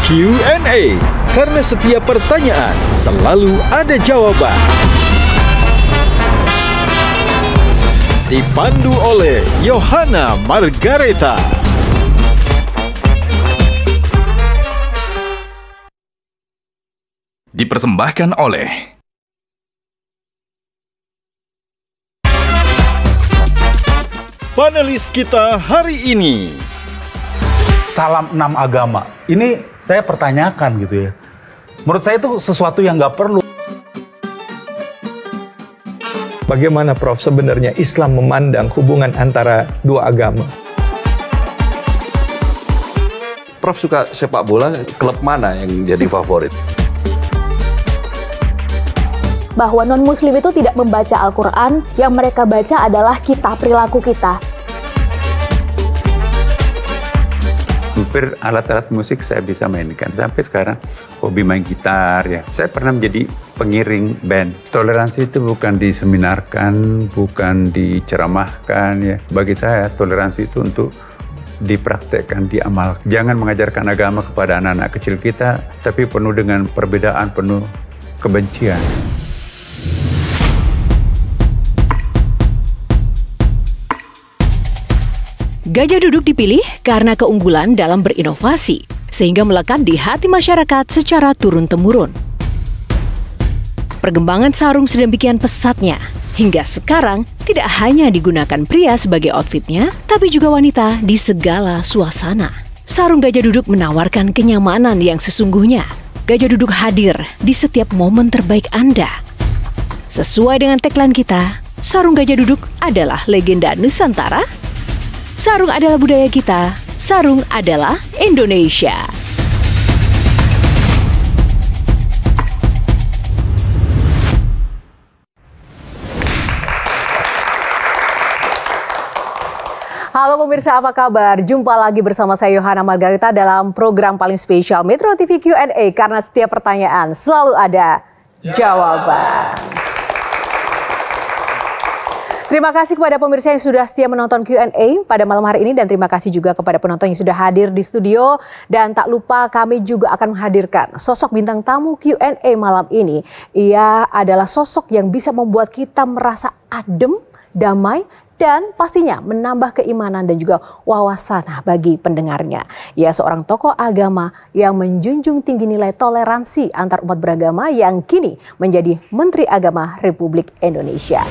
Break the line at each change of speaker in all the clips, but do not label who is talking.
Q&A, karena setiap pertanyaan selalu ada jawaban. Dipandu oleh Yohana Margareta.
Dipersembahkan oleh
Panelis kita hari ini.
Salam 6 agama. Ini saya pertanyakan gitu ya. Menurut saya itu sesuatu yang nggak perlu.
Bagaimana Prof sebenarnya Islam memandang hubungan antara dua agama?
Prof suka sepak bola, klub mana yang jadi favorit?
Bahwa non-muslim itu tidak membaca Al-Quran, yang mereka baca adalah kita, perilaku kita.
Hampir alat-alat musik saya bisa mainkan. Sampai sekarang hobi main gitar ya. Saya pernah menjadi pengiring band. Toleransi itu bukan diseminarkan, bukan diceramahkan ya. Bagi saya toleransi itu untuk dipraktekkan, diamalkan. Jangan mengajarkan agama kepada anak-anak kecil kita, tapi penuh dengan perbedaan, penuh kebencian.
Gajah Duduk dipilih karena keunggulan dalam berinovasi, sehingga melekat di hati masyarakat secara turun-temurun. Perkembangan sarung sedemikian pesatnya, hingga sekarang tidak hanya digunakan pria sebagai outfitnya, tapi juga wanita di segala suasana. Sarung Gajah Duduk menawarkan kenyamanan yang sesungguhnya. Gajah Duduk hadir di setiap momen terbaik Anda. Sesuai dengan tagline kita, sarung Gajah Duduk adalah legenda Nusantara. Sarung adalah budaya kita, sarung adalah Indonesia.
Halo pemirsa, apa kabar? Jumpa lagi bersama saya Yohana Margareta dalam program paling spesial Metro TV Q&A, karena setiap pertanyaan selalu ada jawaban. Terima kasih kepada pemirsa yang sudah setia menonton Q&A pada malam hari ini, dan terima kasih juga kepada penonton yang sudah hadir di studio. Dan tak lupa kami juga akan menghadirkan sosok bintang tamu Q&A malam ini. Ia adalah sosok yang bisa membuat kita merasa adem, damai, dan pastinya menambah keimanan dan juga wawasan bagi pendengarnya. Ia seorang tokoh agama yang menjunjung tinggi nilai toleransi antar umat beragama, yang kini menjadi Menteri Agama Republik Indonesia.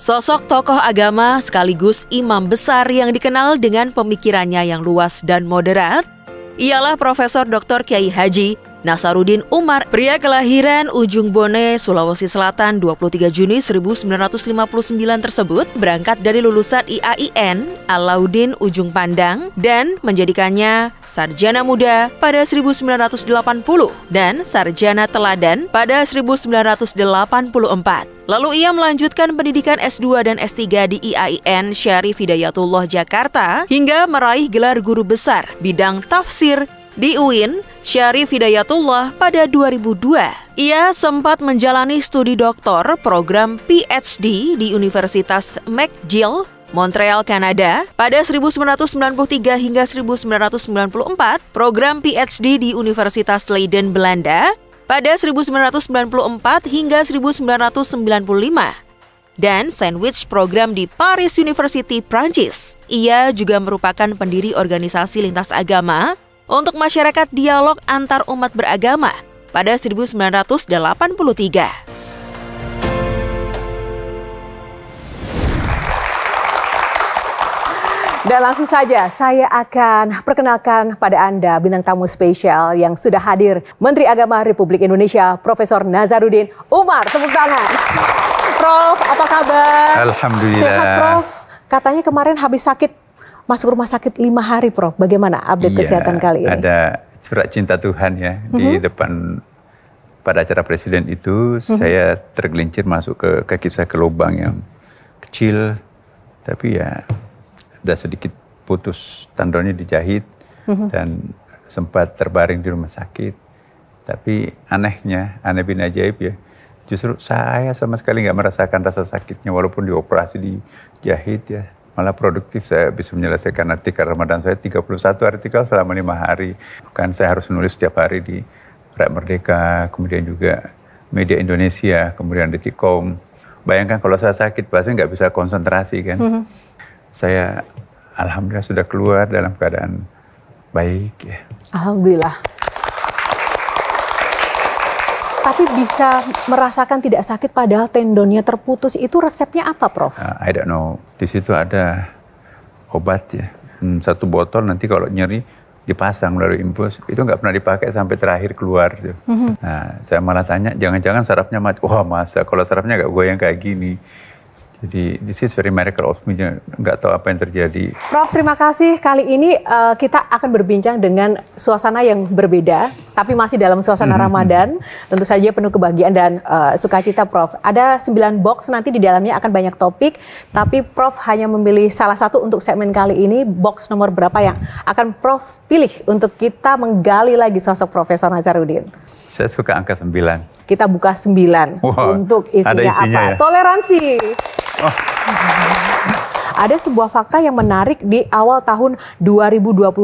Sosok tokoh agama sekaligus imam besar yang dikenal dengan pemikirannya yang luas dan moderat ialah Profesor Dr. Kiai Haji Nasaruddin Umar, pria kelahiran Ujung Bone, Sulawesi Selatan 23 Juni 1959 tersebut berangkat dari lulusan IAIN Alauddin Ujung Pandang dan menjadikannya sarjana muda pada 1980 dan sarjana teladan pada 1984. Lalu ia melanjutkan pendidikan S2 dan S3 di IAIN Syarif Hidayatullah Jakarta hingga meraih gelar guru besar bidang tafsir di UIN Syarif Hidayatullah pada 2002. Ia sempat menjalani studi doktor program PhD di Universitas McGill, Montreal, Kanada pada 1993 hingga 1994, program PhD di Universitas Leiden, Belanda pada 1994 hingga 1995, dan sandwich program di Paris University, Prancis. Ia juga merupakan pendiri organisasi lintas agama untuk masyarakat dialog antar umat beragama pada 1983.
Dan langsung saja saya akan perkenalkan pada Anda bintang tamu spesial yang sudah hadir, Menteri Agama Republik Indonesia, Profesor Nasaruddin Umar. Tepuk tangan. Prof, apa kabar?
Alhamdulillah.
Sehat, Prof. Katanya kemarin habis sakit, masuk rumah sakit 5 hari, Prof. Bagaimana update kesehatan kali ini?
Ada surat cinta Tuhan ya di depan pada acara presiden itu. Saya tergelincir masuk ke kaki saya ke lubang yang kecil, tapi ya ada sedikit putus, tendonnya dijahit dan sempat terbaring di rumah sakit. Tapi anehnya, aneh bin ajaib ya, justru saya sama sekali nggak merasakan rasa sakitnya walaupun dioperasi, dijahit ya. malah produktif. Saya bisa menyelesaikan artikel Ramadan saya 31 artikel selama 5 hari. Kan saya harus nulis setiap hari di Rakyat Merdeka, kemudian juga Media Indonesia, kemudian Detikcom. Bayangkan kalau saya sakit, pasti nggak bisa konsentrasi kan. Saya alhamdulillah sudah keluar dalam keadaan baik ya.
Alhamdulillah. Tapi bisa merasakan tidak sakit padahal tendonnya terputus, itu resepnya apa, Prof?
I don't know. Di situ ada obat ya. 1 botol nanti kalau nyeri dipasang melalui infus. Itu nggak pernah dipakai sampai terakhir keluar. Nah, saya malah tanya, jangan-jangan sarafnya mati. Wah, masa kalau sarafnya nggak goyang kayak gini. Jadi, this is very miracle of me. Nggak tahu apa yang terjadi.
Prof, terima kasih. Kali ini kita akan berbincang dengan suasana yang berbeda, tapi masih dalam suasana Ramadan. Tentu saja penuh kebahagiaan dan sukacita, Prof. Ada 9 box, nanti di dalamnya akan banyak topik, tapi Prof hanya memilih salah satu untuk segmen kali ini. Box nomor berapa yang akan Prof pilih untuk kita menggali lagi sosok Profesor Nazarudin?
Saya suka angka 9.
Kita buka 9 untuk isinya apa?
Ya?
Toleransi. Ada sebuah fakta yang menarik di awal tahun 2025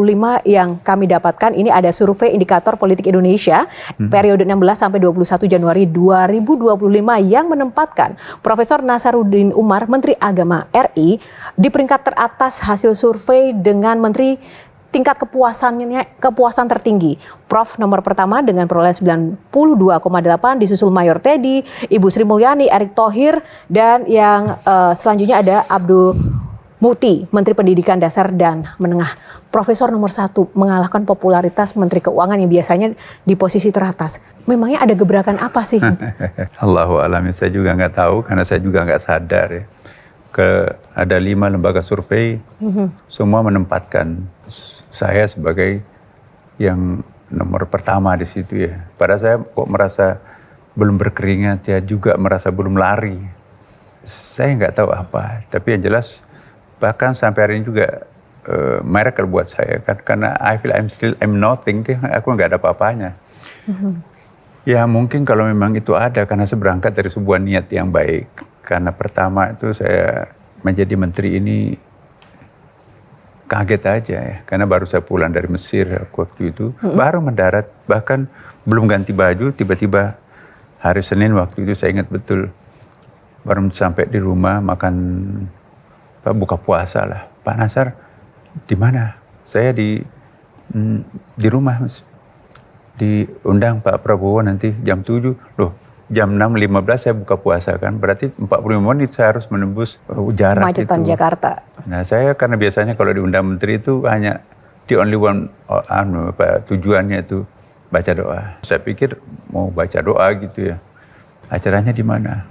yang kami dapatkan. Ini ada survei indikator politik Indonesia periode 16 sampai 21 Januari 2025 yang menempatkan Profesor Nazarudin Umar, Menteri Agama RI, di peringkat teratas hasil survei dengan menteri tingkat kepuasan tertinggi. Prof nomor pertama dengan perolehan 92,8, disusul Mayor Teddy, Ibu Sri Mulyani, Erick Thohir, dan yang selanjutnya ada Abdul Muti, Menteri Pendidikan Dasar dan Menengah. Profesor nomor 1 mengalahkan popularitas Menteri Keuangan yang biasanya di posisi teratas. Memangnya ada gebrakan apa sih?
Allahu a'lam, saya juga nggak tahu karena saya juga nggak sadar ya. Ada 5 lembaga survei, semua menempatkan saya sebagai yang nomor pertama di situ ya. Padahal saya kok merasa belum berkeringat ya, juga merasa belum lari. Saya nggak tahu apa, tapi yang jelas bahkan sampai hari ini juga miracle buat saya kan, karena I feel I'm nothing, aku nggak ada apa-apanya. Ya mungkin kalau memang itu ada karena saya berangkat dari sebuah niat yang baik. Karena pertama itu saya menjadi menteri ini kaget aja ya, karena baru saya pulang dari Mesir waktu itu, baru mendarat, bahkan belum ganti baju, tiba-tiba hari Senin waktu itu saya ingat betul, baru sampai di rumah makan buka puasa lah. Pak Nasar, di mana? Saya di rumah, Mas. Diundang Pak Prabowo nanti jam 7, loh. Jam 6.15 saya buka puasa kan, berarti 45 menit saya harus menembus jarak
Kemacetan
itu.
Jakarta.
Nah saya karena biasanya kalau diundang menteri itu hanya the only one tujuannya itu baca doa. Saya pikir mau baca doa gitu ya. Acaranya di mana?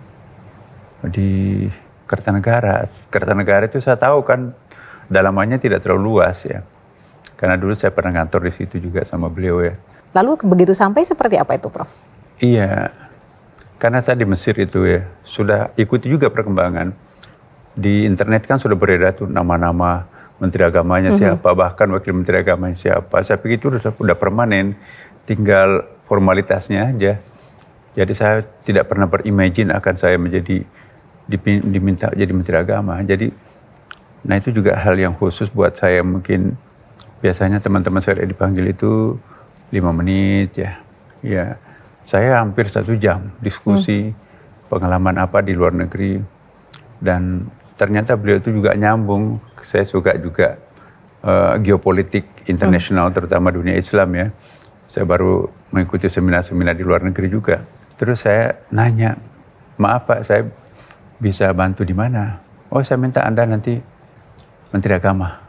Di Kertanegara. Kertanegara itu saya tahu kan dalamannya tidak terlalu luas ya. Karena dulu saya pernah ngantor di situ juga sama beliau ya.
Lalu begitu sampai seperti apa itu, Prof?
Iya. Karena saya di Mesir itu ya, sudah ikuti juga perkembangan. Di internet kan sudah beredar tuh nama-nama menteri agamanya siapa, bahkan wakil menteri agamanya siapa. Saya pikir itu sudah permanen, tinggal formalitasnya aja. Jadi saya tidak pernah berimagine akan saya diminta jadi menteri agama. Jadi, nah itu juga hal yang khusus buat saya. Mungkin biasanya teman-teman saya dipanggil itu 5 menit ya. Ya. Saya hampir 1 jam diskusi pengalaman apa di luar negeri. Dan ternyata beliau itu juga nyambung. Saya suka juga geopolitik internasional, terutama dunia Islam ya. Saya baru mengikuti seminar-seminar di luar negeri juga. Terus saya nanya, maaf Pak, saya bisa bantu di mana? Oh saya minta Anda nanti Menteri Agama.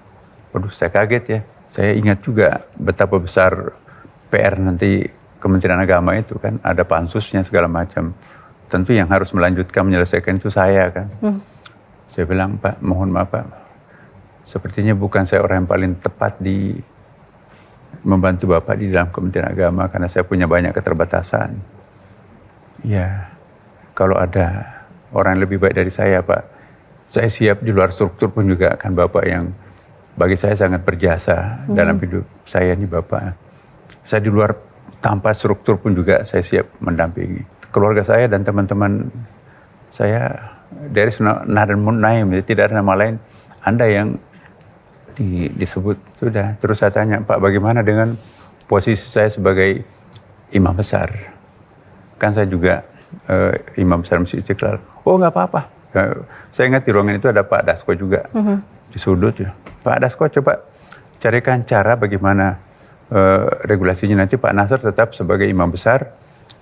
Waduh saya kaget ya. Saya ingat juga betapa besar PR nanti Kementerian Agama itu kan, ada pansusnya segala macam. Tentu yang harus melanjutkan menyelesaikan itu saya kan. Saya bilang, Pak mohon maaf Pak, sepertinya bukan saya orang yang paling tepat di membantu Bapak di dalam Kementerian Agama karena saya punya banyak keterbatasan. Ya, kalau ada orang yang lebih baik dari saya Pak, saya siap di luar struktur pun juga kan Bapak yang bagi saya sangat berjasa dalam hidup saya ini Bapak. Saya di luar tanpa struktur pun juga saya siap mendampingi. Keluarga saya dan teman-teman saya dari Nahdlatul Naim, tidak ada nama lain. Anda yang disebut sudah. Terus saya tanya, Pak, bagaimana dengan posisi saya sebagai imam besar? Kan saya juga imam besar Masjid Istiqlal. Oh, nggak apa-apa. Saya ingat di ruangan itu ada Pak Dasko juga di sudut ya. Pak Dasko, coba carikan cara bagaimana regulasinya nanti Pak Nasr tetap sebagai imam besar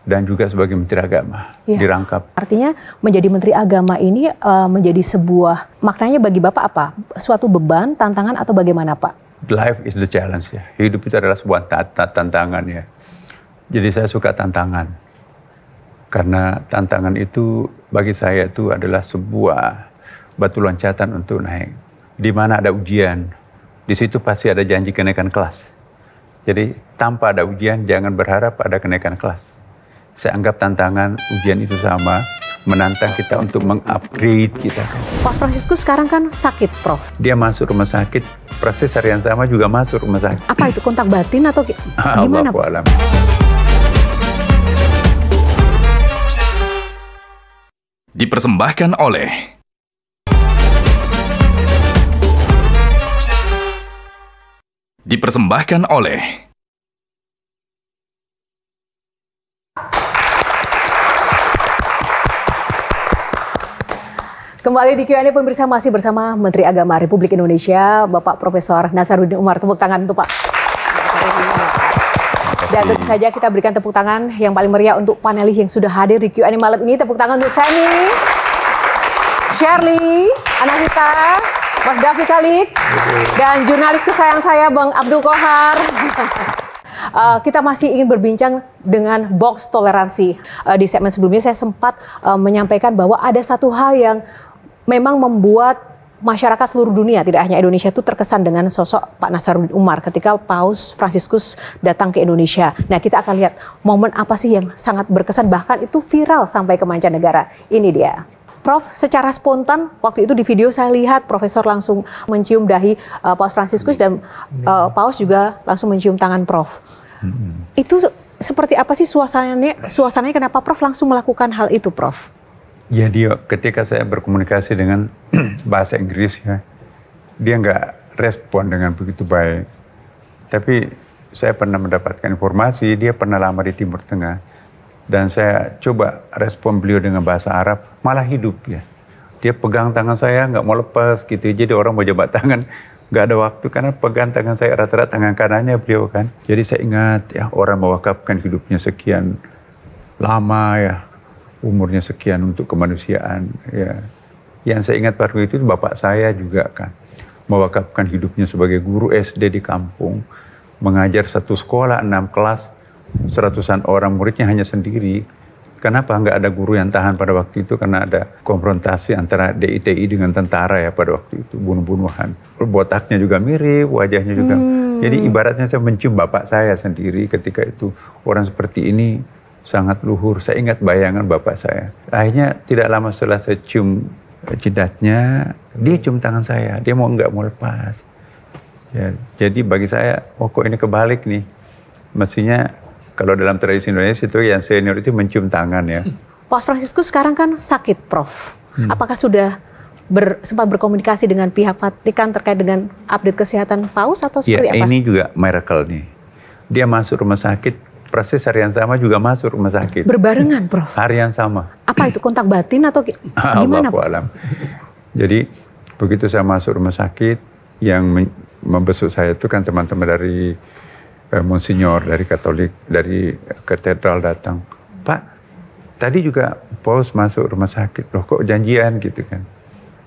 dan juga sebagai Menteri Agama dirangkap.
Artinya menjadi Menteri Agama ini menjadi sebuah maknanya bagi Bapak apa? Suatu beban, tantangan atau bagaimana Pak?
Life is the challenge ya. Hidup itu adalah sebuah tantangan ya. Jadi saya suka tantangan. Karena tantangan itu bagi saya itu adalah sebuah batu loncatan untuk naik. Di mana ada ujian, di situ pasti ada janji kenaikan kelas. Jadi tanpa ada ujian jangan berharap ada kenaikan kelas. Saya anggap tantangan ujian itu sama, menantang kita untuk mengupgrade kita.
Paus Fransiskus sekarang kan sakit, Prof.
Dia masuk rumah sakit, proses hari yang sama juga masuk rumah sakit.
Apa itu, kontak batin atau gimana?
Allahu a'lam.
Dipersembahkan oleh
Kembali di Q&A pemirsa, masih bersama Menteri Agama Republik Indonesia, Bapak Profesor Nasaruddin Umar. Tepuk tangan untuk Pak. Dan tentu saja kita berikan tepuk tangan yang paling meriah untuk panelis yang sudah hadir di Q&A malam ini. Tepuk tangan untuk Seni, Shirley, Anahita, Mas Davi Khalid, dan jurnalis kesayangan saya Bang Abdul Kohar. Kita masih ingin berbincang dengan box toleransi. Di segmen sebelumnya saya sempat menyampaikan bahwa ada satu hal yang memang membuat masyarakat seluruh dunia, tidak hanya Indonesia, itu terkesan dengan sosok Pak Nasaruddin Umar ketika Paus Fransiskus datang ke Indonesia. Nah, kita akan lihat momen apa sih yang sangat berkesan, bahkan itu viral sampai ke mancanegara. Ini dia. Prof, secara spontan waktu itu di video saya lihat Profesor langsung mencium dahi Paus Fransiskus dan Paus juga langsung mencium tangan Prof. Itu seperti apa sih suasananya kenapa Prof langsung melakukan hal itu, Prof?
Ya, dia ketika saya berkomunikasi dengan bahasa Inggris ya, dia nggak respon dengan begitu baik. Tapi saya pernah mendapatkan informasi dia pernah lama di Timur Tengah. Dan saya coba respon beliau dengan bahasa Arab, malah hidup ya. Dia pegang tangan saya, nggak mau lepas gitu. Jadi orang mau jabat tangan, nggak ada waktu karena pegang tangan saya rata-rata tangan kanannya beliau kan. Jadi saya ingat ya, orang mewakafkan hidupnya sekian lama ya, umurnya sekian untuk kemanusiaan ya. Yang saya ingat pada itu bapak saya juga kan, mewakafkan hidupnya sebagai guru SD di kampung, mengajar satu sekolah 6 kelas, 100-an orang muridnya hanya sendiri. Kenapa nggak ada guru yang tahan pada waktu itu? Karena ada konfrontasi antara DITI dengan tentara ya pada waktu itu, bunuh-bunuhan. Botaknya juga mirip, wajahnya juga. Jadi ibaratnya saya mencium bapak saya sendiri ketika itu. Orang seperti ini sangat luhur. Saya ingat bayangan bapak saya. Akhirnya tidak lama setelah saya cium jidatnya, dia cium tangan saya. Dia nggak mau lepas. Ya, jadi bagi saya, oh kok ini kebalik nih. Mestinya kalau dalam tradisi Indonesia itu yang senior itu mencium tangan ya.
Paus Fransiskus sekarang kan sakit, Prof. Apakah sudah sempat berkomunikasi dengan pihak Vatikan terkait dengan update kesehatan Paus atau seperti apa?
Ini juga miracle nih. Dia masuk rumah sakit, proses hari yang sama juga masuk rumah sakit.
Berbarengan, Prof?
Hari yang sama.
Apa itu, kontak batin atau gimana?
Allahu a'lam. Jadi begitu saya masuk rumah sakit, yang membesuk saya itu kan teman-teman dari Monsinyur dari Katolik, dari katedral datang. Pak, tadi juga Paus masuk rumah sakit. Loh kok janjian gitu kan.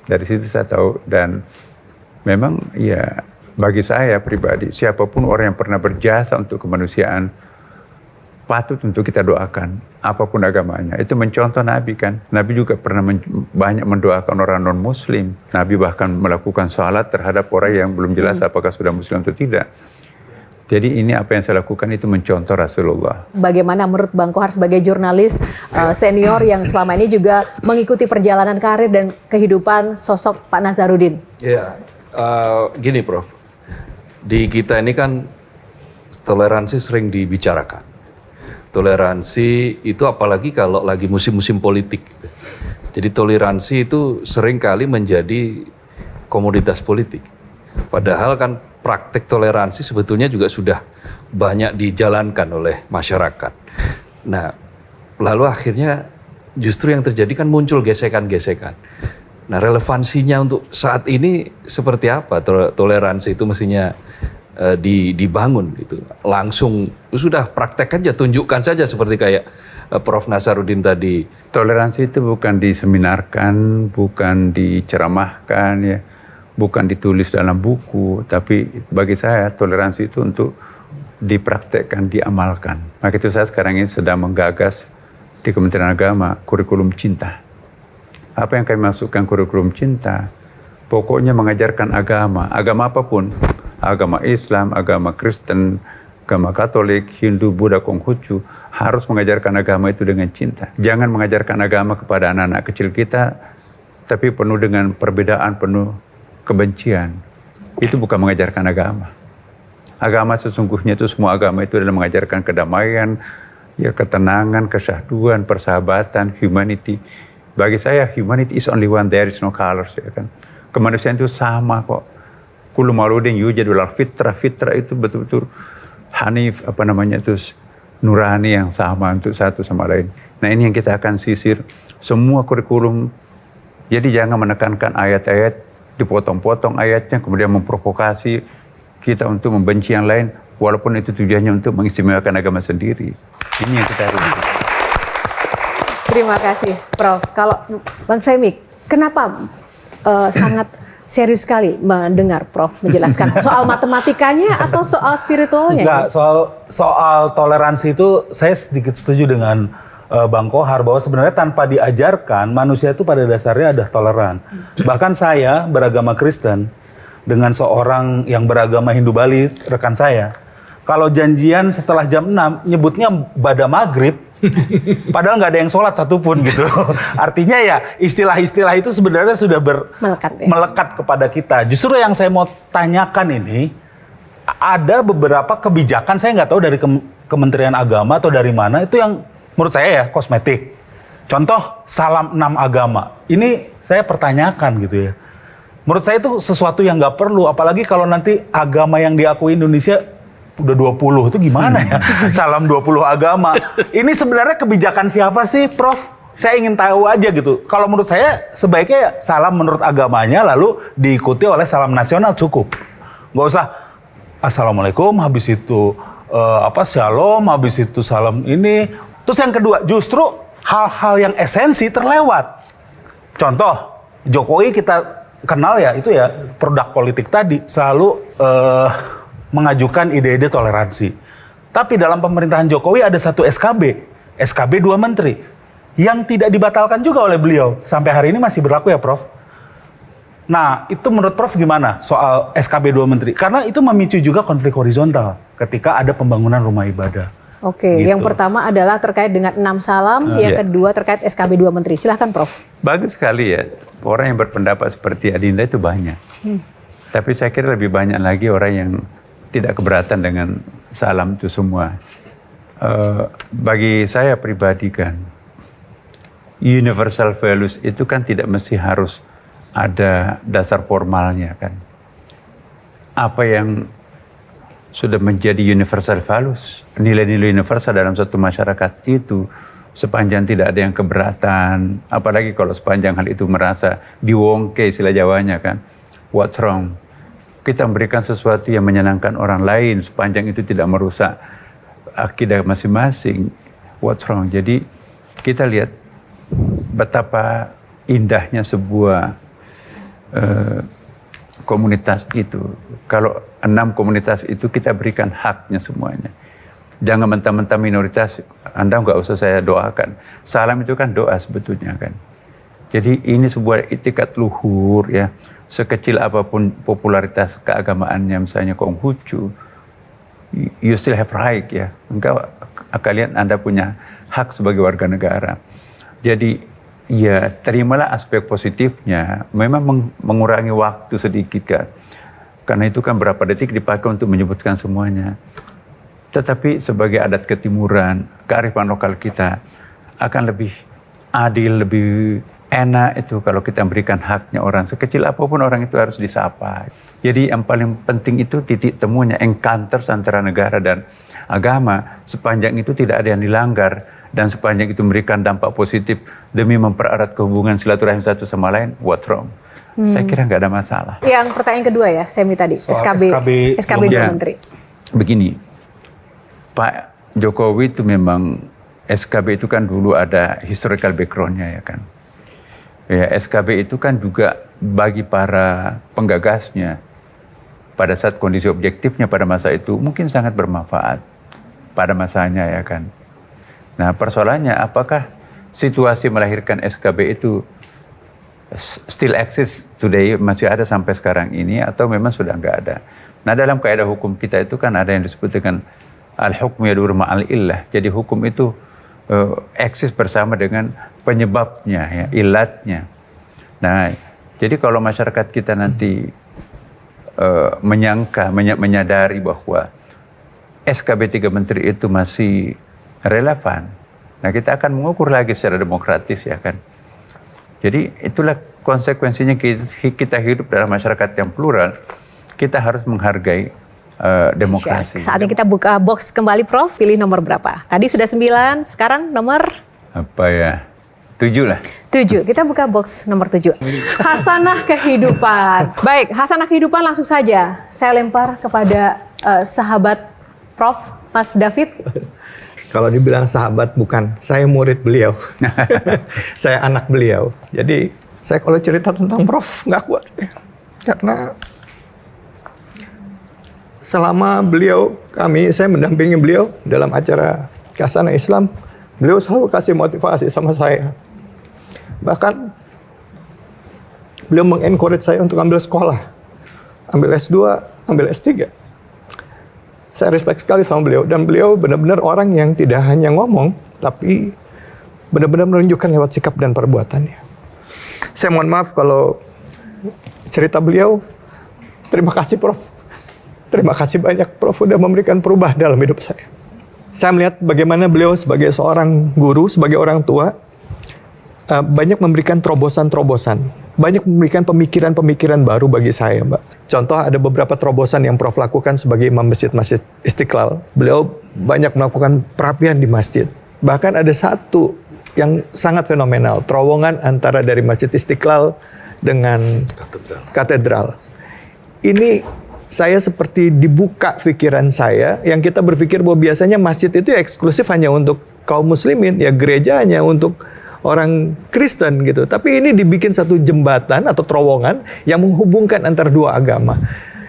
Dari situ saya tahu. Dan memang ya bagi saya pribadi, siapapun orang yang pernah berjasa untuk kemanusiaan, patut untuk kita doakan. Apapun agamanya. Itu mencontoh Nabi kan. Nabi juga pernah banyak mendoakan orang non-muslim. Nabi bahkan melakukan salat terhadap orang yang belum jelas apakah sudah muslim atau tidak. Jadi ini apa yang saya lakukan itu mencontoh Rasulullah.
Bagaimana menurut Bang Kohar sebagai jurnalis senior yang selama ini juga mengikuti perjalanan karir dan kehidupan sosok Pak Nasaruddin?
Ya, gini Prof. Di kita ini kan toleransi sering dibicarakan. Toleransi itu apalagi kalau lagi musim-musim politik. Jadi toleransi itu sering kali menjadi komoditas politik. Padahal kan praktik toleransi sebetulnya juga sudah banyak dijalankan oleh masyarakat. Nah, lalu akhirnya justru yang terjadi kan muncul gesekan-gesekan. Nah, relevansinya untuk saat ini seperti apa? Toleransi itu mestinya dibangun gitu. Langsung sudah praktek aja, tunjukkan saja seperti kayak Prof. Nasaruddin tadi.
Toleransi itu bukan diseminarkan, bukan diceramahkan, ya, bukan ditulis dalam buku, tapi bagi saya toleransi itu untuk dipraktekkan, diamalkan. Maka itu saya sekarang ini sedang menggagas di Kementerian Agama kurikulum cinta. Apa yang kami masukkan kurikulum cinta? Pokoknya mengajarkan agama apapun, agama Islam, agama Kristen, agama Katolik, Hindu, Buddha, Konghucu, harus mengajarkan agama itu dengan cinta. Jangan mengajarkan agama kepada anak-anak kecil kita, tapi penuh dengan perbedaan, penuh kebencian. Itu bukan mengajarkan agama. Agama sesungguhnya itu, semua agama itu adalah mengajarkan kedamaian, ya, ketenangan, kesyahduan, persahabatan, humanity. Bagi saya humanity is only one, there is no colors, ya kan. Kemanusiaan itu sama kok. Kullu mauludin yujadu alal fitrah. Fitrah itu betul-betul hanif, itu nurani yang sama untuk satu sama lain. Nah, ini yang kita akan sisir semua kurikulum. Jadi jangan menekankan ayat-ayat, dipotong-potong ayatnya, kemudian memprovokasi kita untuk membenci yang lain, walaupun itu tujuannya untuk mengistimewakan agama sendiri. Ini yang kita harus.
Terima kasih, Prof. Kalau Bang Saimik, kenapa sangat serius sekali mendengar Prof menjelaskan soal matematikanya atau soal spiritualnya?
Enggak, soal toleransi itu saya sedikit setuju dengan Bang Kohar bahwa sebenarnya tanpa diajarkan manusia itu pada dasarnya ada toleran. Bahkan saya beragama Kristen dengan seorang yang beragama Hindu Bali, rekan saya, kalau janjian setelah jam 6 nyebutnya bada maghrib, padahal nggak ada yang sholat satupun gitu. Artinya ya istilah-istilah itu sebenarnya sudah melekat kepada kita. Justru yang saya mau tanyakan ini, ada beberapa kebijakan, saya nggak tahu dari Kementerian Agama atau dari mana, itu yang menurut saya ya kosmetik. Contoh salam 6 agama. Ini saya pertanyakan gitu ya. Menurut saya itu sesuatu yang nggak perlu. Apalagi kalau nanti agama yang diakui Indonesia udah 20. Itu gimana ya? Salam 20 agama. Ini sebenarnya kebijakan siapa sih, Prof? Saya ingin tahu aja gitu. Kalau menurut saya sebaiknya salam menurut agamanya lalu diikuti oleh salam nasional cukup. Nggak usah Assalamualaikum, habis itu Shalom, habis itu salam ini. Terus yang kedua, justru hal-hal yang esensi terlewat. Contoh, Jokowi kita kenal ya, itu ya produk politik tadi, selalu mengajukan ide-ide toleransi. Tapi dalam pemerintahan Jokowi ada satu SKB 2 menteri, yang tidak dibatalkan juga oleh beliau. Sampai hari ini masih berlaku ya, Prof? Nah, itu menurut Prof gimana soal SKB 2 menteri? Karena itu memicu juga konflik horizontal ketika ada pembangunan rumah ibadah.
Oke, gitu. Yang pertama adalah terkait dengan 6 salam, yang kedua terkait SKB 2 menteri. Silahkan, Prof.
Bagus sekali ya, orang yang berpendapat seperti Adinda itu banyak. Tapi saya kira lebih banyak lagi orang yang tidak keberatan dengan salam itu semua. Bagi saya pribadi kan, universal values itu kan tidak mesti harus ada dasar formalnya kan. Apa yang sudah menjadi universal values, nilai-nilai universal dalam satu masyarakat itu, sepanjang tidak ada yang keberatan, apalagi kalau sepanjang hal itu merasa diwongke istilah Jawanya kan, what's wrong? Kita memberikan sesuatu yang menyenangkan orang lain, sepanjang itu tidak merusak akidah masing-masing, what's wrong? Jadi kita lihat betapa indahnya sebuah komunitas itu. Kalau 6 komunitas itu kita berikan haknya semuanya. Jangan mentah-mentah minoritas, Anda nggak usah saya doakan. Salam itu kan doa sebetulnya kan. Jadi ini sebuah itikat luhur ya. Sekecil apapun popularitas keagamaannya, misalnya Konghucu, you still have right ya. Kalian Anda punya hak sebagai warga negara. Jadi ya terimalah aspek positifnya. Memang mengurangi waktu sedikit kan. Karena itu kan berapa detik dipakai untuk menyebutkan semuanya. Tetapi sebagai adat ketimuran, kearifan lokal kita akan lebih adil, lebih enak itu kalau kita memberikan haknya orang, sekecil apapun orang itu harus disapa. Jadi yang paling penting itu titik temunya encounters antara negara dan agama. Sepanjang itu tidak ada yang dilanggar dan sepanjang itu memberikan dampak positif demi mempererat hubungan silaturahim satu sama lain, what's wrong? Saya kira nggak ada masalah.
Yang pertanyaan kedua ya, Semi tadi, SKB dua menteri.
Begini, Pak Jokowi itu memang SKB itu kan dulu ada historical background-nya ya kan. Ya, SKB itu kan juga bagi para penggagasnya pada saat kondisi objektifnya pada masa itu mungkin sangat bermanfaat pada masanya ya kan. Nah persoalannya apakah situasi melahirkan SKB itu still exist today, masih ada sampai sekarang ini atau memang sudah nggak ada. Nah dalam kaidah hukum kita itu kan ada yang disebut dengan al-hukmu yadur ma'al illah. Jadi hukum itu eksis bersama dengan penyebabnya, ya, ilatnya. Nah, jadi kalau masyarakat kita nanti menyadari bahwa SKB 3 Menteri itu masih relevan, nah kita akan mengukur lagi secara demokratis ya kan. Jadi itulah konsekuensinya kita hidup dalam masyarakat yang plural, kita harus menghargai demokrasi.
Saatnya kita buka box kembali, Prof. Pilih nomor berapa? Tadi sudah 9, sekarang nomor?
Apa ya? 7 lah.
7. Kita buka box nomor 7. Hasanah kehidupan. Baik, hasanah kehidupan langsung saja saya lempar kepada sahabat Prof. Mas David.
Kalau dibilang sahabat bukan, saya murid beliau. Saya anak beliau. Jadi saya kalau cerita tentang Prof nggak kuat. Karena selama saya mendampingi beliau dalam acara Hasanah Islam, beliau selalu kasih motivasi sama saya. Bahkan beliau mengencourage saya untuk ambil sekolah, ambil S2, ambil S3. Saya respect sekali sama beliau, dan beliau benar-benar orang yang tidak hanya ngomong, tapi benar-benar menunjukkan lewat sikap dan perbuatannya. Saya mohon maaf kalau cerita beliau. Terima kasih Prof. Terima kasih banyak Prof sudah memberikan perubahan dalam hidup saya. Saya melihat bagaimana beliau sebagai seorang guru, sebagai orang tua, banyak memberikan terobosan-terobosan. Banyak memberikan pemikiran-pemikiran baru bagi saya, Mbak. Contoh ada beberapa terobosan yang Prof lakukan sebagai imam masjid Istiqlal. Beliau banyak melakukan perapian di masjid. Bahkan ada satu yang sangat fenomenal, terowongan antara dari Masjid Istiqlal dengan katedral. Ini saya seperti dibuka pikiran saya, yang kita berpikir bahwa biasanya masjid itu eksklusif hanya untuk kaum muslimin, ya gereja hanya untuk orang Kristen gitu. Tapi ini dibikin satu jembatan atau terowongan yang menghubungkan antara dua agama.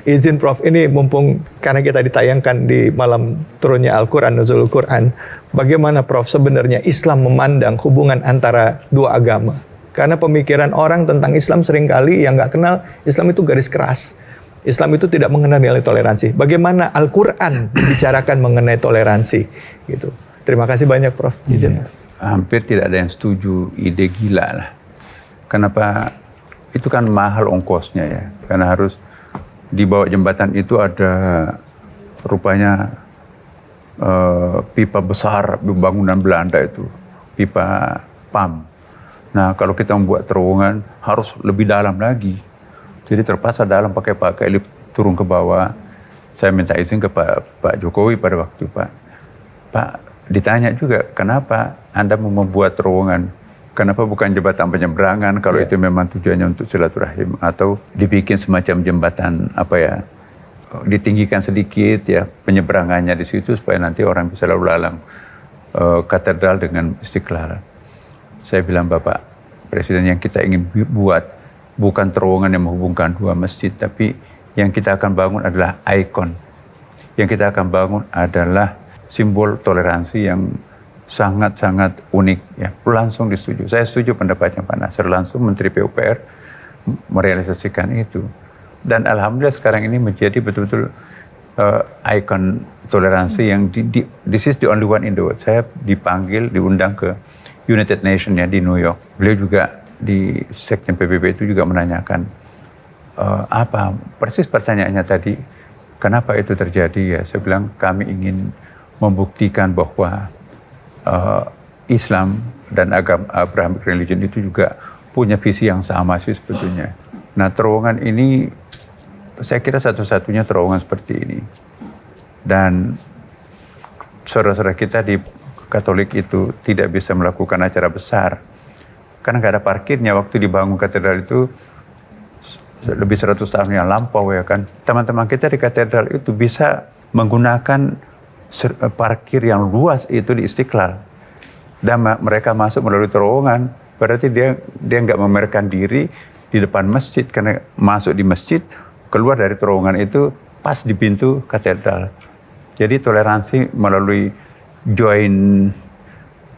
Izin Prof, ini mumpung karena kita ditayangkan di malam turunnya Al-Quran, Nuzulul Quran, bagaimana Prof sebenarnya Islam memandang hubungan antara dua agama? Karena pemikiran orang tentang Islam seringkali yang nggak kenal Islam itu garis keras. Islam itu tidak mengenal nilai toleransi. Bagaimana Al-Quran dibicarakan mengenai toleransi? Gitu. Terima kasih banyak, Prof.
Iya. Hampir tidak ada yang setuju ide gila lah. Kenapa? Itu kan mahal ongkosnya ya. Karena harus di bawah jembatan itu ada rupanya pipa besar bangunan Belanda itu. Pipa PAM. Nah kalau kita membuat terowongan harus lebih dalam lagi. Jadi terpaksa dalam pakai lift turun ke bawah. Saya minta izin ke Pak Jokowi pada waktu Pak ditanya juga kenapa Anda mau membuat terowongan, kenapa bukan jembatan penyeberangan kalau itu memang tujuannya untuk silaturahim, atau dibikin semacam jembatan ditinggikan sedikit ya penyeberangannya di situ supaya nanti orang bisa lalu lalang katedral dengan Istiqlal. Saya bilang Bapak Presiden, yang kita ingin buat bukan terowongan yang menghubungkan dua masjid, tapi yang kita akan bangun adalah ikon. Yang kita akan bangun adalah simbol toleransi yang sangat-sangat unik. Ya, langsung disetujui. Saya setuju pendapatnya Pak Nasir, langsung Menteri PUPR merealisasikan itu. Dan alhamdulillah sekarang ini menjadi betul-betul ikon toleransi yang this is the only one in the world. Saya diundang ke United Nations ya di New York. Beliau juga di Sekjen PBB itu juga menanyakan apa persis pertanyaannya tadi, kenapa itu terjadi ya. Saya bilang kami ingin membuktikan bahwa Islam dan agama Abrahamic religion itu juga punya visi yang sama sih sebetulnya. Nah, terowongan ini saya kira satu-satunya terowongan seperti ini. Dan saudara-saudara kita di Katolik itu tidak bisa melakukan acara besar karena nggak ada parkirnya. Waktu dibangun katedral itu lebih 100 tahun yang lampau ya kan. Teman-teman kita di katedral itu bisa menggunakan parkir yang luas itu di Istiqlal. Dan mereka masuk melalui terowongan. Berarti dia nggak memamerkan diri di depan masjid, karena masuk di masjid, keluar dari terowongan itu pas di pintu katedral. Jadi toleransi melalui join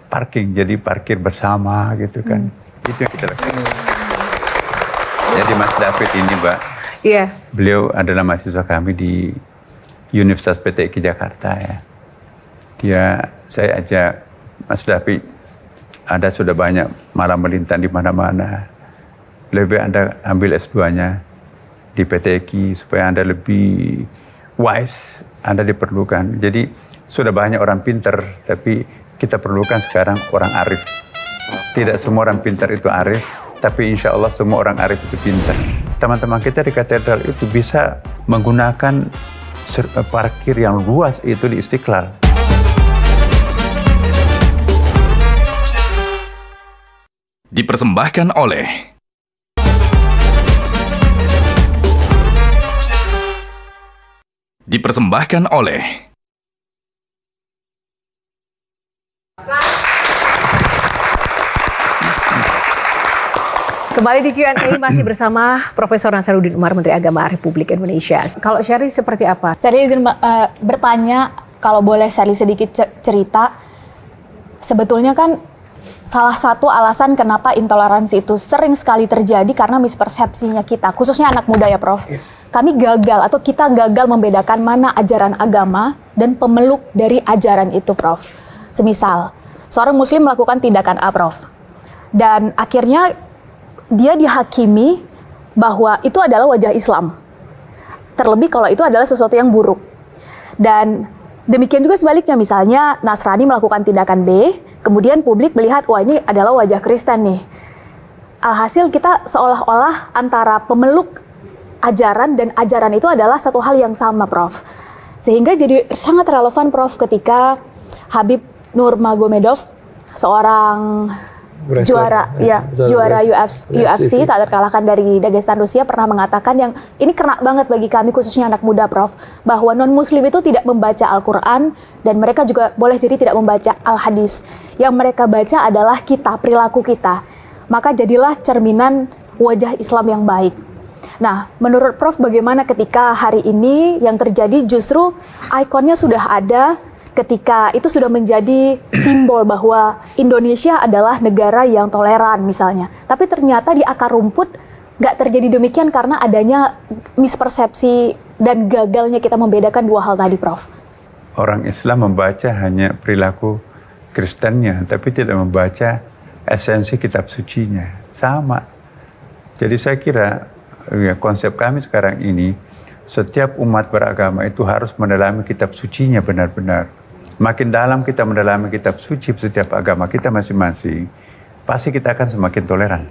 parking, jadi parkir bersama gitu kan. Itu yang kita lakukan. Jadi Mas David ini, Mbak, beliau adalah mahasiswa kami di Universitas PTIK Jakarta ya. Saya ajak Mas David, Anda sudah banyak malam melintang di mana-mana. Lebih Anda ambil S2-nya di PTIK supaya Anda lebih wise, Anda diperlukan. Jadi sudah banyak orang pintar, tapi kita perlukan sekarang orang arif. Tidak semua orang pintar itu arif, tapi insya Allah semua orang arif itu pintar. Teman-teman kita di katedral itu bisa menggunakan parkir yang luas itu di Istiqlal.
Dipersembahkan oleh
Kembali di Q&A masih bersama Profesor Nasaruddin Umar, Menteri Agama Republik Indonesia. Kalau Sherly seperti apa?
Saya izin bertanya, kalau boleh Sherly sedikit cerita, sebetulnya kan salah satu alasan kenapa intoleransi itu sering sekali terjadi karena mispersepsinya kita, khususnya anak muda ya Prof. Kami gagal atau kita gagal membedakan mana ajaran agama dan pemeluk dari ajaran itu Prof. Semisal, seorang muslim melakukan tindakan A Prof. Dan akhirnya dia dihakimi bahwa itu adalah wajah Islam. Terlebih kalau itu adalah sesuatu yang buruk. Dan demikian juga sebaliknya, misalnya Nasrani melakukan tindakan B, kemudian publik melihat, wah ini adalah wajah Kristen nih. Alhasil kita seolah-olah antara pemeluk ajaran dan ajaran itu adalah satu hal yang sama Prof. Sehingga jadi sangat relevan Prof ketika Habib Nurmagomedov, seorang juara UFC tak terkalahkan dari Dagestan Rusia, pernah mengatakan yang ini kena banget bagi kami khususnya anak muda Prof, bahwa non muslim itu tidak membaca Al-Quran dan mereka juga boleh jadi tidak membaca Al-Hadis. Yang mereka baca adalah kita, perilaku kita. Maka jadilah cerminan wajah Islam yang baik. Nah, menurut Prof bagaimana ketika hari ini yang terjadi justru ikonnya sudah ada, ketika itu sudah menjadi simbol bahwa Indonesia adalah negara yang toleran misalnya. Tapi ternyata di akar rumput nggak terjadi demikian karena adanya mispersepsi dan gagalnya kita membedakan dua hal tadi, Prof.
Orang Islam membaca hanya perilaku Kristennya, tapi tidak membaca esensi kitab sucinya. Sama. Jadi saya kira ya, konsep kami sekarang ini, setiap umat beragama itu harus mendalami kitab sucinya benar-benar. Makin dalam kita mendalami kitab suci setiap agama kita masing-masing, pasti kita akan semakin toleran.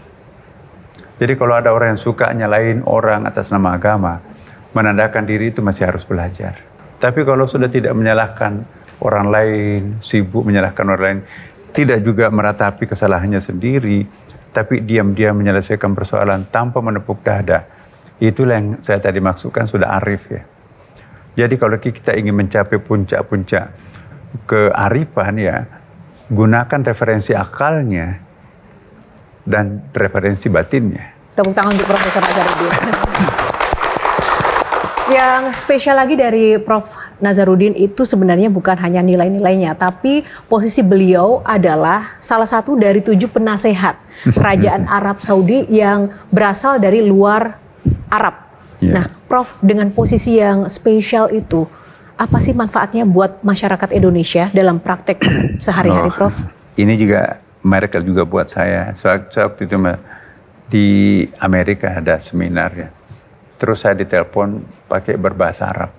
Jadi kalau ada orang yang suka nyalain orang atas nama agama, menandakan diri itu masih harus belajar. Tapi kalau sudah tidak menyalahkan orang lain, sibuk menyalahkan orang lain, tidak juga meratapi kesalahannya sendiri, tapi diam-diam menyelesaikan persoalan tanpa menepuk dada, itulah yang saya tadi maksudkan sudah arif ya. Jadi kalau kita ingin mencapai puncak-puncak kearifan ya, gunakan referensi akalnya dan referensi batinnya.
Tepuk tangan untuk Profesor Nasaruddin. Yang spesial lagi dari Prof. Nasaruddin itu sebenarnya bukan hanya nilai-nilainya, tapi posisi beliau adalah salah satu dari 7 penasehat Kerajaan Arab Saudi yang berasal dari luar Arab. Yeah. Nah, Prof, dengan posisi yang spesial itu, apa sih manfaatnya buat masyarakat Indonesia dalam praktek sehari-hari, Prof?
Ini juga miracle juga buat saya. Waktu itu di Amerika ada seminar ya. Terus saya ditelepon pakai berbahasa Arab.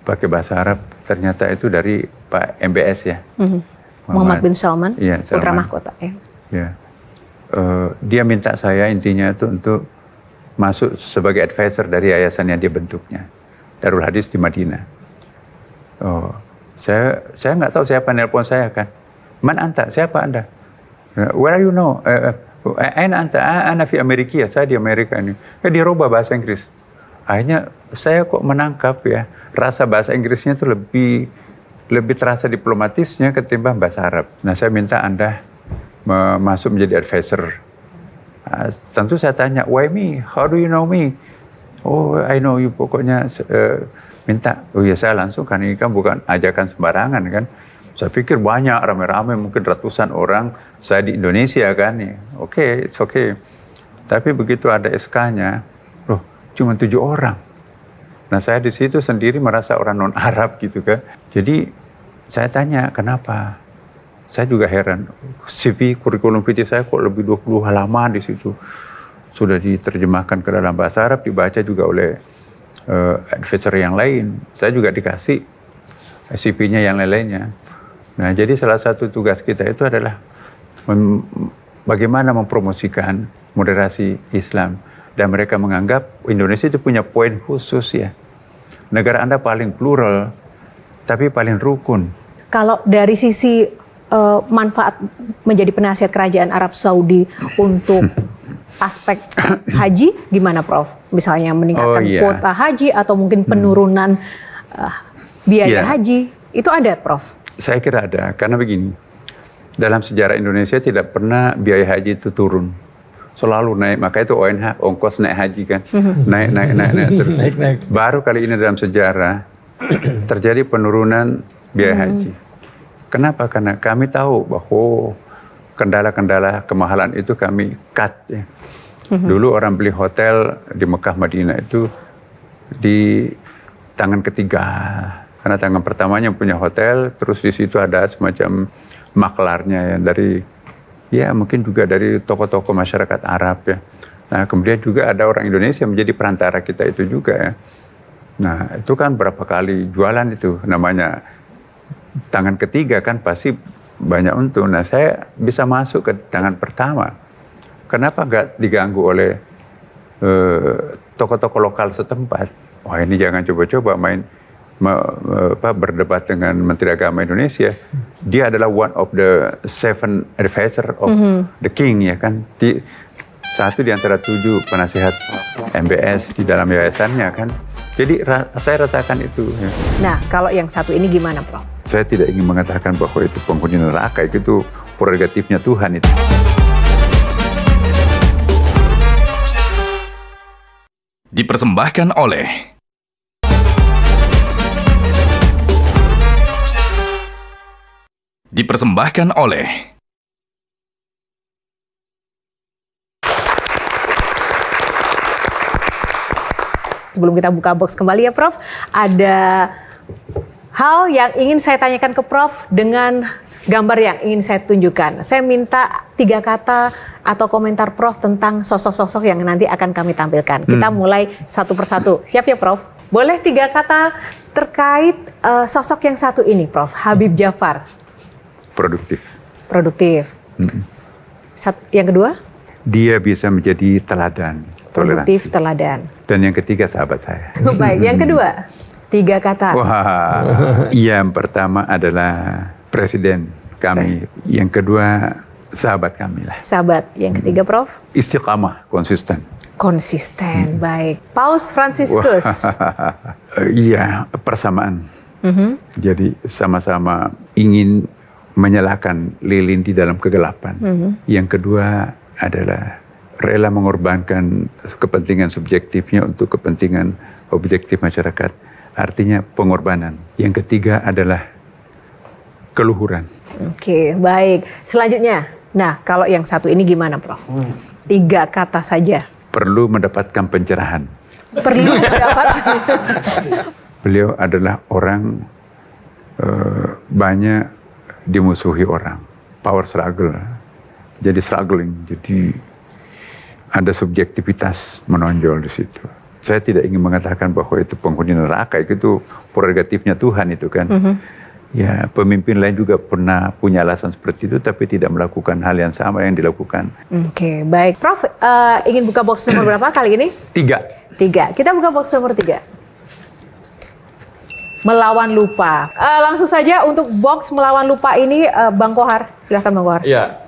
Pakai bahasa Arab, ternyata itu dari Pak MBS ya.
Muhammad bin Salman,
ya,
putra mahkota.
Ya. Dia minta saya intinya itu untuk masuk sebagai advisor dari yayasan yang dia bentuknya, Darul Hadis di Madinah. Saya nggak tahu siapa nelpon saya kan. Man anta, siapa anda? Where are you know? Aina anta? Ana fi Amerika. Saya di Amerika ini. Dia rubah bahasa Inggris. Akhirnya saya kok menangkap ya rasa bahasa Inggrisnya itu lebih terasa diplomatisnya ketimbang bahasa Arab. Nah, saya minta Anda masuk menjadi advisor. Tentu saya tanya, why me? How do you know me? Oh, I know you. Pokoknya minta. Oh ya, saya langsung kan ini kan bukan ajakan sembarangan kan. Saya pikir banyak, rame-rame, mungkin ratusan orang. Saya di Indonesia kan. Oke, it's okay. Tapi begitu ada SK-nya, loh, cuma 7 orang. Nah, saya di situ sendiri merasa orang non-Arab gitu kan. Jadi saya tanya, kenapa? Saya juga heran. CV, kurikulum vitae saya kok lebih 20 halaman di situ. Sudah diterjemahkan ke dalam bahasa Arab, dibaca juga oleh advisor yang lain. Saya juga dikasih CV-nya yang lain-lainnya. Nah, jadi salah satu tugas kita itu adalah bagaimana mempromosikan moderasi Islam. Dan mereka menganggap Indonesia itu punya poin khusus ya. Negara Anda paling plural, tapi paling rukun.
Kalau dari sisi manfaat menjadi penasihat kerajaan Arab Saudi untuk aspek haji, gimana Prof? Misalnya meningkatkan kuota haji atau mungkin penurunan biaya haji, itu ada Prof?
Saya kira ada, karena begini. Dalam sejarah Indonesia tidak pernah biaya haji itu turun. Selalu naik, maka itu ONH, ongkos naik haji kan. Naik terus. Naik. Baru kali ini dalam sejarah terjadi penurunan biaya haji. Kenapa? Karena kami tahu bahwa kendala-kendala kemahalan itu kami cut ya. Dulu orang beli hotel di Mekah Madinah itu di tangan ketiga. Karena tangan pertamanya punya hotel, terus di situ ada semacam maklarnya ya, dari ya mungkin juga dari tokoh-tokoh masyarakat Arab ya. Nah, kemudian juga ada orang Indonesia menjadi perantara kita itu juga ya. Nah, itu kan berapa kali jualan itu, namanya tangan ketiga kan pasti banyak untung. Nah, saya bisa masuk ke tangan pertama. Kenapa nggak diganggu oleh tokoh-tokoh lokal setempat? Wah, ini jangan coba-coba berdebat dengan Menteri Agama Indonesia. Dia adalah one of the 7 advisor of the king ya kan. Satu di antara 7 penasihat MBS di dalam yayasannya kan. Jadi saya rasakan itu. Ya.
Nah, kalau yang satu ini gimana, Prof?
Saya tidak ingin mengatakan bahwa itu penghuni neraka, itu prerogatifnya Tuhan itu.
Dipersembahkan oleh
Sebelum kita buka box kembali ya Prof, ada hal yang ingin saya tanyakan ke Prof dengan gambar yang ingin saya tunjukkan. Saya minta 3 kata atau komentar Prof tentang sosok-sosok yang nanti akan kami tampilkan. Kita mulai satu persatu. Siap ya Prof? Boleh 3 kata terkait sosok yang satu ini Prof, Habib Jafar.
Produktif.
Yang kedua?
Dia bisa menjadi teladan.
Produktif, teladan.
Dan yang ketiga sahabat saya.
Baik, yang kedua 3 kata.
Wah, yang pertama adalah presiden kami. Yang kedua sahabat kami lah.
Sahabat. Yang ketiga Prof?
Istiqamah, konsisten.
Baik. Paus Fransiskus.
Iya, persamaan. Jadi sama-sama ingin menyalakan lilin di dalam kegelapan. Yang kedua adalah rela mengorbankan kepentingan subjektifnya untuk kepentingan objektif masyarakat. Artinya pengorbanan. Yang ketiga adalah keluhuran. Oke,
baik. Selanjutnya, nah kalau yang satu ini gimana Prof? 3 kata saja.
Perlu mendapatkan pencerahan. Beliau adalah orang banyak dimusuhi orang. Power struggle. Jadi struggling. Jadi ada subjektivitas menonjol di situ. Saya tidak ingin mengatakan bahwa itu penghuni neraka, itu prerogatifnya Tuhan itu kan. Ya, pemimpin lain juga pernah punya alasan seperti itu, tapi tidak melakukan hal yang sama yang dilakukan.
Oke, baik. Prof, ingin buka box nomor berapa kali ini?
3.
Kita buka box nomor 3. Melawan lupa. Langsung saja untuk box melawan lupa ini, Bang Kohar. Silahkan Bang Kohar.
Ya,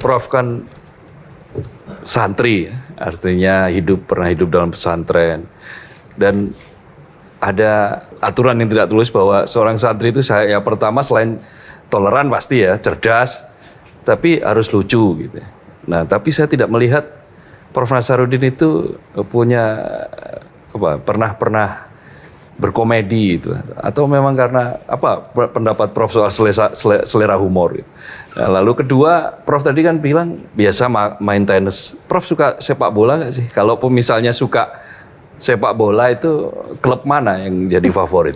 Prof kan santri, artinya pernah hidup dalam pesantren. Dan ada aturan yang tidak tulis bahwa seorang santri itu yang pertama selain toleran pasti ya, cerdas, tapi harus lucu gitu. Nah, tapi saya tidak melihat Prof Nasaruddin itu punya pernah berkomedi itu, atau memang karena pendapat Prof soal selera humor gitu. Nah, lalu kedua, Prof tadi kan bilang biasa main tenis. Prof suka sepak bola nggak sih? Kalau misalnya suka sepak bola itu klub mana yang jadi favorit?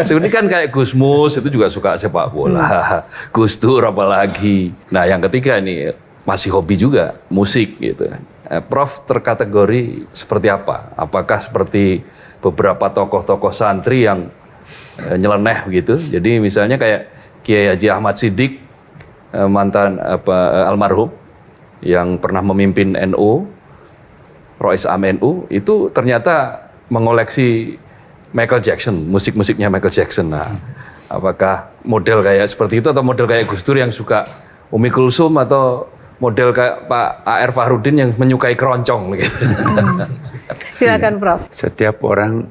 Sebenarnya kan kayak Gus Mus itu juga suka sepak bola, Gus Dur apalagi. Nah yang ketiga ini masih hobi juga musik gitu. Prof terkategori seperti apa? Apakah seperti beberapa tokoh-tokoh santri yang nyeleneh begitu? Jadi misalnya kayak Kiai Haji Ahmad Siddiq, mantan almarhum yang pernah memimpin NU, Rois Am NU, itu ternyata mengoleksi Michael Jackson, musik-musiknya Michael Jackson. Nah, apakah model kayak seperti itu atau model kayak Gus Dur yang suka Umi Kulsum atau model kayak Pak A.R. Fahrudin yang menyukai keroncong gitu?
Silakan Prof.
Setiap orang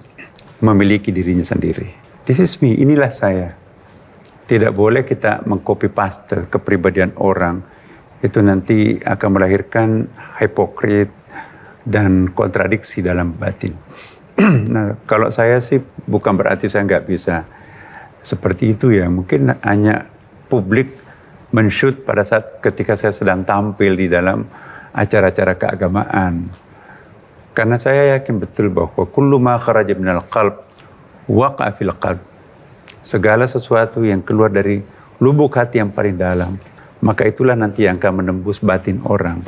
memiliki dirinya sendiri. This is me, inilah saya. Tidak boleh kita mengcopy paste kepribadian orang. Itu nanti akan melahirkan hipokrit dan kontradiksi dalam batin. Nah, kalau saya sih bukan berarti saya nggak bisa seperti itu ya. Mungkin hanya publik men-shoot pada saat ketika saya sedang tampil di dalam acara-acara keagamaan. Karena saya yakin betul bahwa kullu ma kharaja minal qalb waqa'a fil qalb. Segala sesuatu yang keluar dari lubuk hati yang paling dalam, maka itulah nanti yang akan menembus batin orang.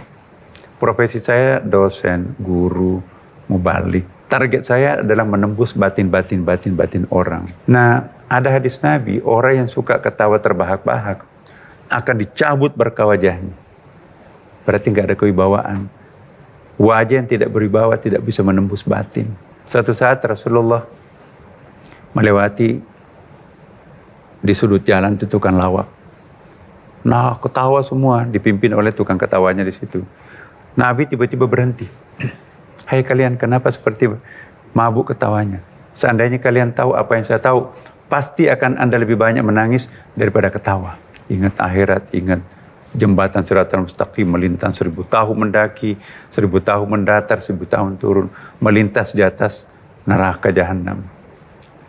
Profesi saya dosen, guru, mubalik. Target saya adalah menembus batin orang. Nah, ada hadis Nabi, orang yang suka ketawa terbahak-bahak akan dicabut berkah wajahnya. Berarti nggak ada kewibawaan. Wajah yang tidak berwibawa tidak bisa menembus batin. Suatu saat Rasulullah melewati di sudut jalan itu tukang lawak. Nah, ketawa semua dipimpin oleh tukang ketawanya di situ. Nabi tiba-tiba berhenti. Hai kalian, kenapa seperti mabuk ketawanya? Seandainya kalian tahu apa yang saya tahu, pasti akan Anda lebih banyak menangis daripada ketawa. Ingat akhirat, ingat jembatan Siratal Mustaqim, melintas 1000 tahun mendaki, 1000 tahun mendatar, 1000 tahun turun, melintas di atas neraka jahanam.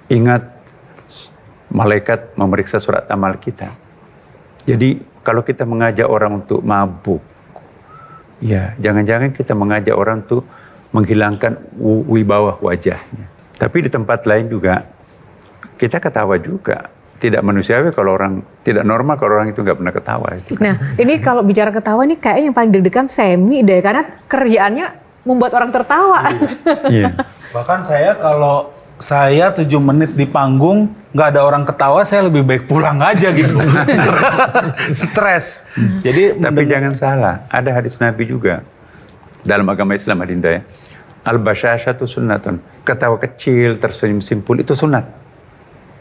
Ingat malaikat memeriksa surat amal kita. Jadi kalau kita mengajak orang untuk mabuk, ya jangan-jangan kita mengajak orang untuk menghilangkan wibawa wajahnya. Tapi di tempat lain juga kita ketawa juga. Tidak manusiawi kalau orang, tidak normal kalau orang itu nggak pernah ketawa. Itu.
Nah, ini kalau bicara ketawa ini kayaknya yang paling deg-degan Semi deh, karena kerjaannya membuat orang tertawa.
Iya. Bahkan kalau saya 7 menit di panggung nggak ada orang ketawa, saya lebih baik pulang aja gitu. Stres. Jadi
tapi jangan salah, ada hadis Nabi juga dalam agama Islam, Adinda ya. Al-basyasyatu sunnatun. Ketawa kecil, tersenyum simpul itu sunat.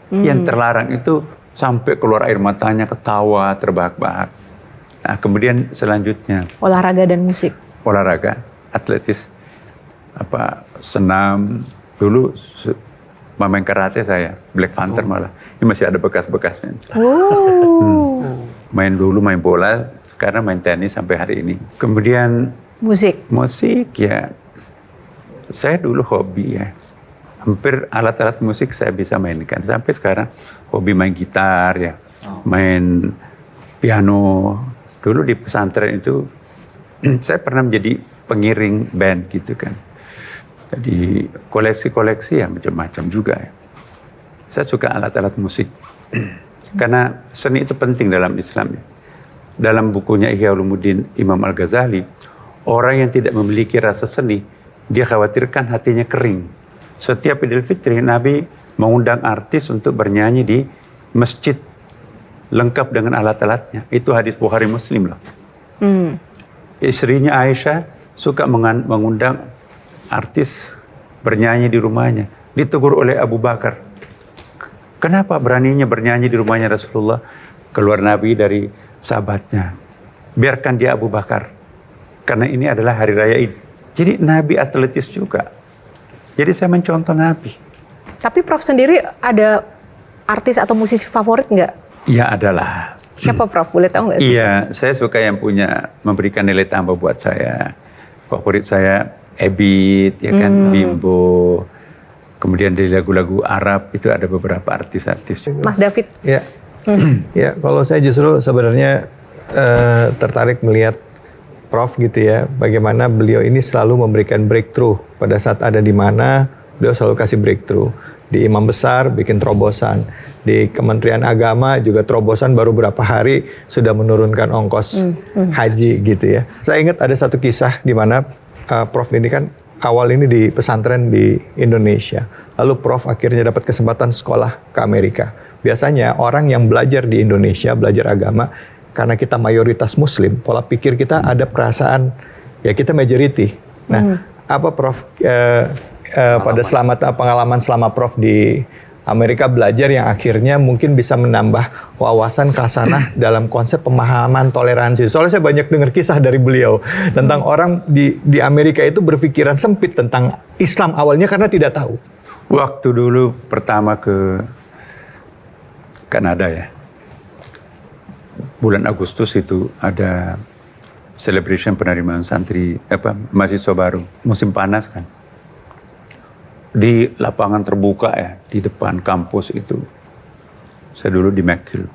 Yang terlarang itu sampai keluar air matanya, ketawa, terbahak-bahak. Nah, kemudian selanjutnya
olahraga dan musik.
Olahraga, atletis, senam. Dulu main karate saya, Black Panther malah. Ini masih ada bekas-bekasnya. Main bola, sekarang main tenis sampai hari ini. Kemudian musik ya. Saya dulu hobi ya. Hampir alat-alat musik saya bisa mainkan. Sampai sekarang hobi main gitar ya, main piano. Dulu di pesantren itu saya pernah menjadi pengiring band gitu kan. Jadi koleksi-koleksi ya macam-macam juga ya. Saya suka alat-alat musik. Karena seni itu penting dalam Islam ya. Dalam bukunya Ihya Ulumuddin Imam Al-Ghazali, orang yang tidak memiliki rasa seni, dia khawatirkan hatinya kering. Setiap Idul Fitri, Nabi mengundang artis untuk bernyanyi di masjid lengkap dengan alat-alatnya. Itu hadis Bukhari Muslim loh. Istrinya Aisyah suka mengundang artis bernyanyi di rumahnya. Ditegur oleh Abu Bakar. Kenapa beraninya bernyanyi di rumahnya Rasulullah? Keluar Nabi dari sahabatnya. Biarkan dia Abu Bakar. Karena ini adalah hari raya Id. Jadi Nabi atletis juga. Jadi saya mencontoh Nabi.
Tapi Prof sendiri ada artis atau musisi favorit nggak?
Iya adalah.
Siapa Prof? Boleh tahu nggak?
Iya, saya suka yang punya memberikan nilai tambah buat saya. Favorit saya Ebit, ya kan, Bimbo. Kemudian dari lagu-lagu Arab itu ada beberapa artis-artis.
Mas David.
Ya, ya kalau saya justru sebenarnya tertarik melihat Prof gitu ya, bagaimana beliau ini selalu memberikan breakthrough pada saat ada di mana beliau selalu kasih breakthrough. Di Imam Besar bikin terobosan, di Kementerian Agama juga terobosan baru berapa hari sudah menurunkan ongkos haji gitu ya. Saya ingat ada satu kisah di mana Prof ini kan awal ini di pesantren di Indonesia. Lalu Prof akhirnya dapat kesempatan sekolah ke Amerika. Biasanya orang yang belajar di Indonesia, belajar agama, karena kita mayoritas Muslim, pola pikir kita ada perasaan, ya kita majority. Nah, apa Prof pada pengalaman selama Prof di Amerika belajar yang akhirnya mungkin bisa menambah wawasan khasanah dalam konsep pemahaman toleransi. Soalnya saya banyak dengar kisah dari beliau tentang orang di Amerika itu berpikiran sempit tentang Islam awalnya karena tidak tahu.
Waktu dulu pertama ke Kanada ya, bulan Agustus itu ada celebration penerimaan santri mahasiswa baru, musim panas kan. Di lapangan terbuka ya, di depan kampus itu. Saya dulu di McGill.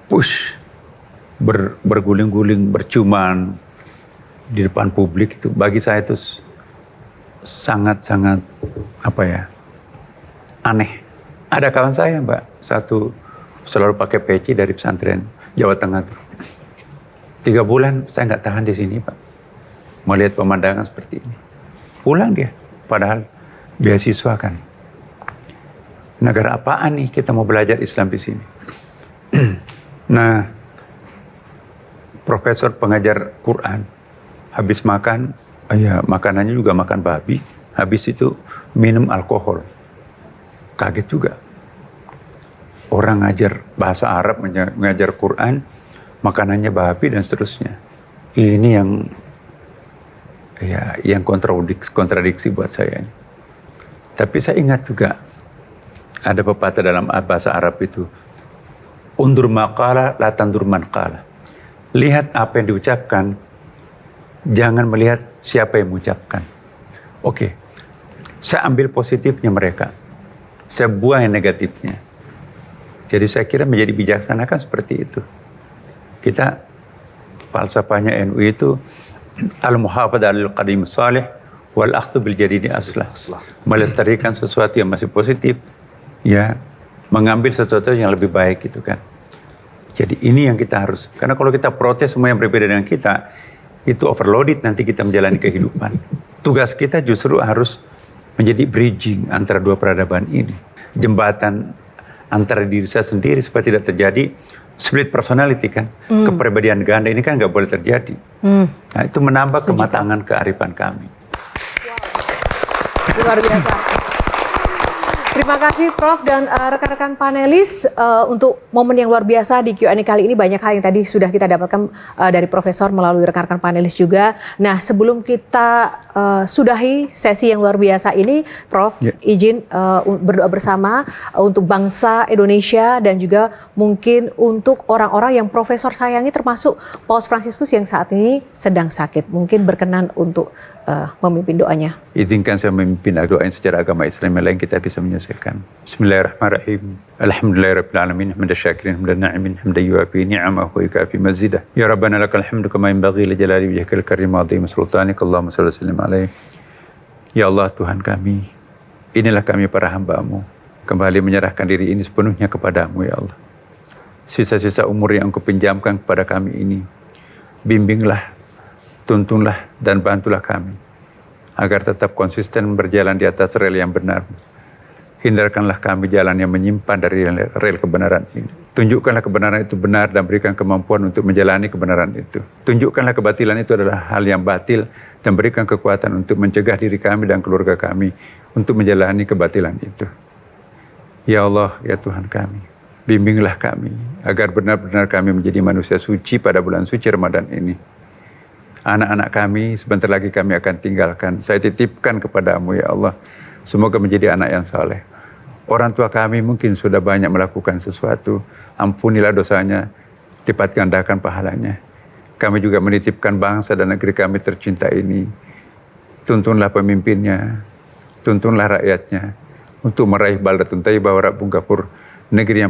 Push, berguling-guling, berciuman di depan publik itu. Bagi saya itu sangat-sangat aneh. Ada kawan saya Mbak, satu selalu pakai peci dari pesantren Jawa Tengah tuh. 3 bulan saya nggak tahan di sini Pak. Melihat pemandangan seperti ini. Pulang dia, padahal beasiswa kan. Negara apaan nih kita mau belajar Islam di sini? Nah, profesor pengajar Quran habis makan, makanannya juga makan babi. Habis itu minum alkohol. Kaget juga. Orang ngajar bahasa Arab, mengajar Quran, makanannya babi dan seterusnya. Ini yang kontradiksi buat saya. Tapi saya ingat juga ada pepatah dalam bahasa Arab itu, undur maqala la tandur man qala. Lihat apa yang diucapkan, jangan melihat siapa yang mengucapkan. Oke, saya ambil positifnya mereka, saya buang yang negatifnya. Jadi saya kira menjadi bijaksana kan seperti itu. Kita falsafahnya NU itu al-muhafadzah alal qadim salih wal akhdhu bil jadidi aslah. Melestarikan sesuatu yang masih positif, ya, mengambil sesuatu yang lebih baik gitu kan. Jadi ini yang kita harus, karena kalau kita protes semua yang berbeda dengan kita, itu overloaded nanti kita menjalani kehidupan. Tugas kita justru harus menjadi bridging antara dua peradaban ini. Jembatan antara diri saya sendiri supaya tidak terjadi split personality kan. Kepribadian ganda ini kan nggak boleh terjadi. Nah itu menambah kematangan kearifan kami.
Luar biasa. Terima kasih Prof dan rekan-rekan panelis untuk momen yang luar biasa di Q&A kali ini. Banyak hal yang tadi sudah kita dapatkan dari Profesor melalui rekan-rekan panelis juga. Nah sebelum kita sudahi sesi yang luar biasa ini, Prof izin berdoa bersama untuk bangsa Indonesia dan juga mungkin untuk orang-orang yang Profesor sayangi, termasuk Paus Fransiskus yang saat ini sedang sakit. Mungkin berkenan untuk memimpin doanya.
Izinkan saya memimpin doa secara agama Islam yang lain kita bisa menyelesaikan. Bismillahirrahmanirrahim. Alhamdulillahirrahmanirrahim. Hamdan syakirin, hamdan na'imin, hamdan yuafi ni'amahu wa yukafi mazidah. Ya Rabbana lakal hamdu kama yanbaghi li jalali wajhikal karim wa 'azimi sultanik. Allahumma shalli wa sallim alaihi. Ya Allah Tuhan kami, inilah kami para hamba-Mu, kembali menyerahkan diri ini sepenuhnya kepada-Mu ya Allah. Sisa-sisa umur yang Engkau pinjamkan kepada kami ini, bimbinglah, tuntunlah dan bantulah kami agar tetap konsisten berjalan di atas rel yang benar. Hindarkanlah kami jalan yang menyimpan dari rel kebenaran ini. Tunjukkanlah kebenaran itu benar dan berikan kemampuan untuk menjalani kebenaran itu. Tunjukkanlah kebatilan itu adalah hal yang batil dan berikan kekuatan untuk mencegah diri kami dan keluarga kami untuk menjalani kebatilan itu. Ya Allah, ya Tuhan kami, bimbinglah kami agar benar-benar kami menjadi manusia suci pada bulan suci Ramadan ini. Anak-anak kami sebentar lagi kami akan tinggalkan. Saya titipkan kepadamu ya Allah, semoga menjadi anak yang saleh. Orang tua kami mungkin sudah banyak melakukan sesuatu. Ampunilah dosanya, lipat gandakan pahalanya. Kami juga menitipkan bangsa dan negeri kami tercinta ini. Tuntunlah pemimpinnya, tuntunlah rakyatnya untuk meraih baldatun thayyibah wa rabbun ghafur, negeri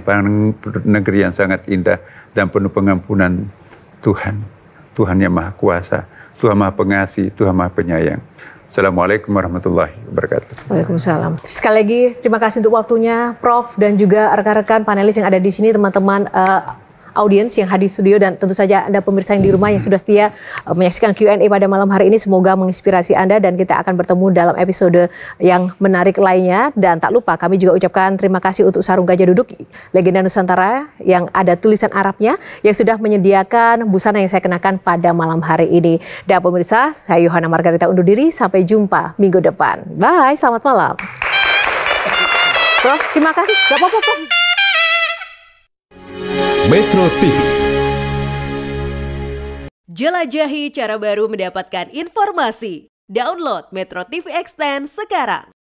yang sangat indah dan penuh pengampunan Tuhan. Tuhan yang Maha Kuasa, Tuhan Maha Pengasih, Tuhan Maha Penyayang. Assalamualaikum warahmatullahi wabarakatuh.
Waalaikumsalam. Sekali lagi terima kasih untuk waktunya Prof dan juga rekan-rekan panelis yang ada di sini, teman-teman audiens yang hadir di studio, dan tentu saja Anda pemirsa yang di rumah yang sudah setia menyaksikan Q&A pada malam hari ini. Semoga menginspirasi Anda dan kita akan bertemu dalam episode yang menarik lainnya. Dan tak lupa kami juga ucapkan terima kasih untuk Sarung Gajah Duduk Legenda Nusantara yang ada tulisan Arabnya yang sudah menyediakan busana yang saya kenakan pada malam hari ini. Dan pemirsa, saya Yohana Margareta undur diri, sampai jumpa minggu depan. Bye, selamat malam. Prof, terima kasih. Gak apa-apa, Prof.
Metro TV.
Jelajahi cara baru mendapatkan informasi. Download Metro TV Extend sekarang.